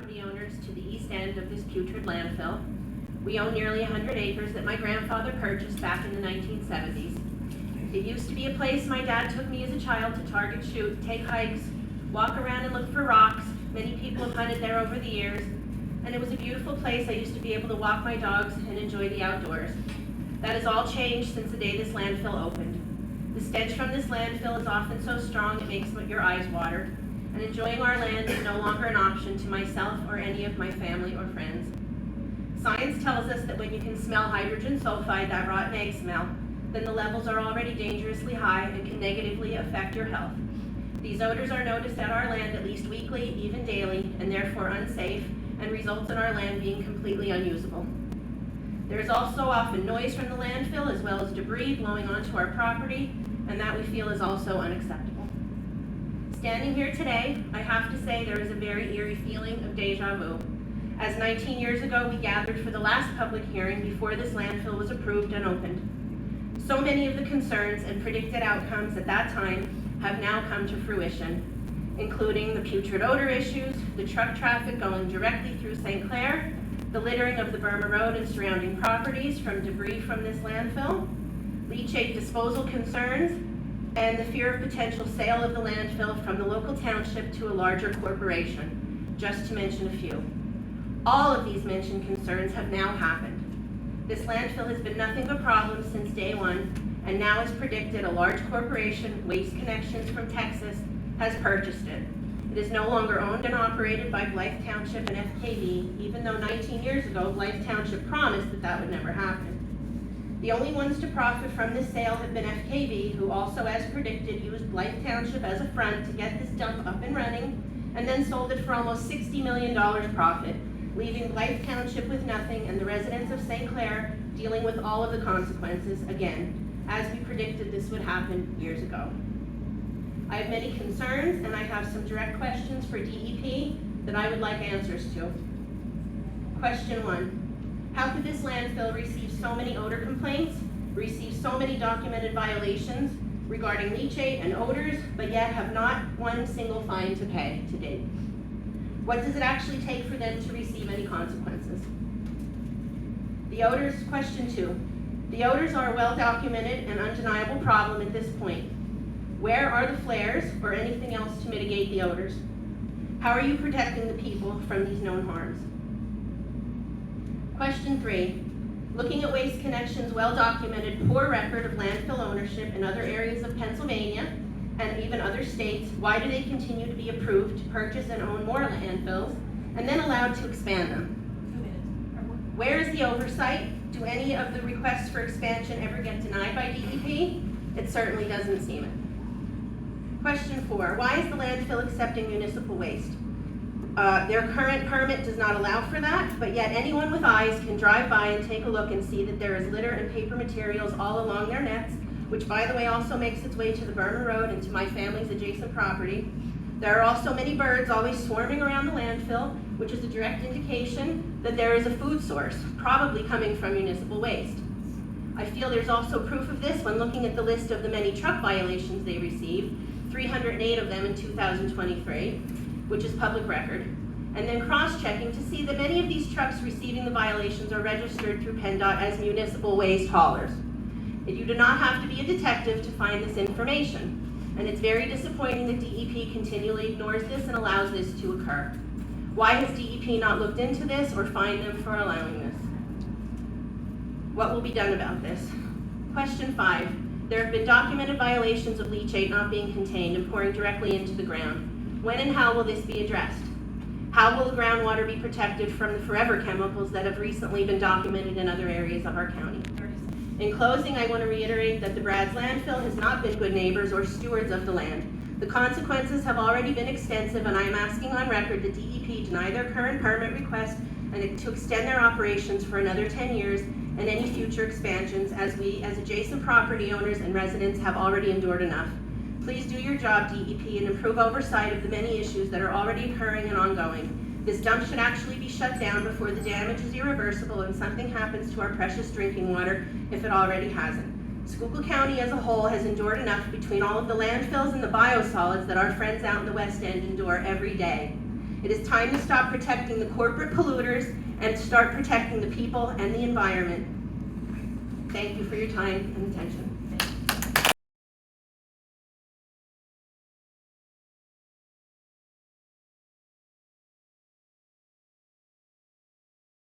property owners to the east end of this putrid landfill. We own nearly 100 acres that my grandfather purchased back in the 1970s. It used to be a place my dad took me as a child to target shoot, take hikes, walk around and look for rocks. Many people have hunted there over the years, and it was a beautiful place. I used to be able to walk my dogs and enjoy the outdoors. That has all changed since the day this landfill opened. The stench from this landfill is often so strong it makes your eyes water, and enjoying our land is no longer an option to myself or any of my family or friends. Science tells us that when you can smell hydrogen sulfide, that rotten egg smell, then the levels are already dangerously high and can negatively affect your health. These odors are noticed at our land at least weekly, even daily, and therefore unsafe, and results in our land being completely unusable. There is also often noise from the landfill as well as debris blowing onto our property, and that we feel is also unacceptable. Standing here today, I have to say there is a very eerie feeling of deja vu. As 19 years ago we gathered for the last public hearing before this landfill was approved and opened. So many of the concerns and predicted outcomes at that time have now come to fruition, including the putrid odor issues, the truck traffic going directly through St. Clair, the littering of the Burma Rd and surrounding properties from debris from this landfill, leachate disposal concerns, and the fear of potential sale of the landfill from the local township to a larger corporation, just to mention a few. All of these mentioned concerns have now happened. This landfill has been nothing but problems since day one, and now as predicted, a large corporation, Waste Connections from Texas, has purchased it. It is no longer owned and operated by Blythe Township and FKV, even though 19 years ago, Blythe Township promised that that would never happen. The only ones to profit from this sale have been FKV, who also, as predicted, used Blythe Township as a front to get this dump up and running, and then sold it for almost $60 million profit, leaving Blythe Township with nothing and the residents of St. Clair dealing with all of the consequences again, as we predicted this would happen years ago. I have many concerns, and I have some direct questions for DEP that I would like answers to. Question 1. How could this landfill receive so many odor complaints, receive so many documented violations regarding leachate and odors, but yet have not one single fine to pay to date? What does it actually take for them to receive any consequences? The odors, question 2. The odors are a well-documented and undeniable problem at this point. Where are the flares or anything else to mitigate the odors? How are you protecting the people from these known harms? Question 3. Looking at Waste Connections' well-documented poor record of landfill ownership in other areas of Pennsylvania and even other states, why do they continue to be approved to purchase and own more landfills and then allowed to expand them? Where is the oversight? Do any of the requests for expansion ever get denied by DEP? It certainly doesn't seem it. Question 4, why is the landfill accepting municipal waste? Their current permit does not allow for that, but yet anyone with eyes can drive by and take a look and see that there is litter and paper materials all along their nets, which by the way also makes its way to the Burma Rd and to my family's adjacent property. There are also many birds always swarming around the landfill, which is a direct indication that there is a food source, probably coming from municipal waste. I feel there's also proof of this when looking at the list of the many truck violations they received, 308 of them in 2023, which is public record, and then cross-checking to see that many of these trucks receiving the violations are registered through PennDOT as municipal waste haulers. You do not have to be a detective to find this information, and it's very disappointing that DEP continually ignores this and allows this to occur. Why has DEP not looked into this or fined them for allowing this? What will be done about this? Question 5. There have been documented violations of leachate not being contained and pouring directly into the ground. When and how will this be addressed? How will the groundwater be protected from the forever chemicals that have recently been documented in other areas of our county? In closing, I want to reiterate that the BRADS landfill has not been good neighbors or stewards of the land. The consequences have already been extensive, and I am asking on record that DEP deny their current permit request and to extend their operations for another 10 years and any future expansions, as we, as adjacent property owners and residents, have already endured enough. Please do your job, DEP, and improve oversight of the many issues that are already occurring and ongoing. This dump should actually be shut down before the damage is irreversible and something happens to our precious drinking water, if it already hasn't. Schuylkill County as a whole has endured enough between all of the landfills and the biosolids that our friends out in the West End endure every day. It is time to stop protecting the corporate polluters and start protecting the people and the environment. Thank you for your time and attention.